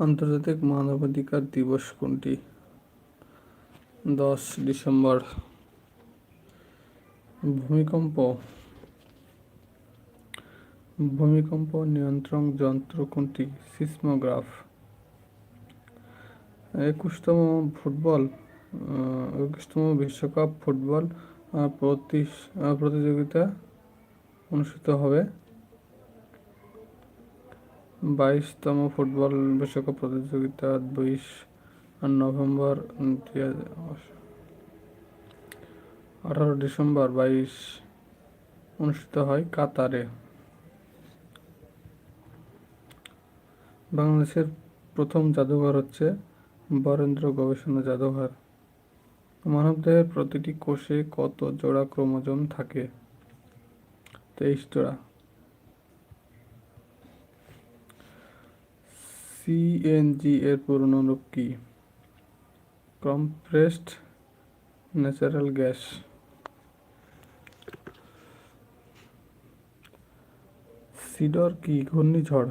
আন্তর্জাতিক মানবাধিকার দিবস কোনটি? 10 ডিসেম্বর। ভূমিকম্প ভূমিকম্প নিয়ন্ত্রণ যন্ত্র কোনটি? সিসমোগ্রাফ। 21তম বিশ্বকাপ ফুটবল প্রতিযোগিতা অনুষ্ঠিত হবে। 22তম ফুটবল বিশ্বকাপ প্রতিযোগিতা 20 নভেম্বর 18 ডিসেম্বর 22 অনুষ্ঠিত হয় কাতারে। বাংলাদেশের প্রথম জাদুঘর হচ্ছে বরেন্দ্র গবেষণা জাদুঘর। মানবদেহের প্রতিটি কোষে কত জোড়া ক্রোমোজোম থাকে? 23 জোড়া। সিএনজি এর পূর্ণ রূপ কি? Compressed natural gas. সিডর কি ঘূর্ণিঝড়?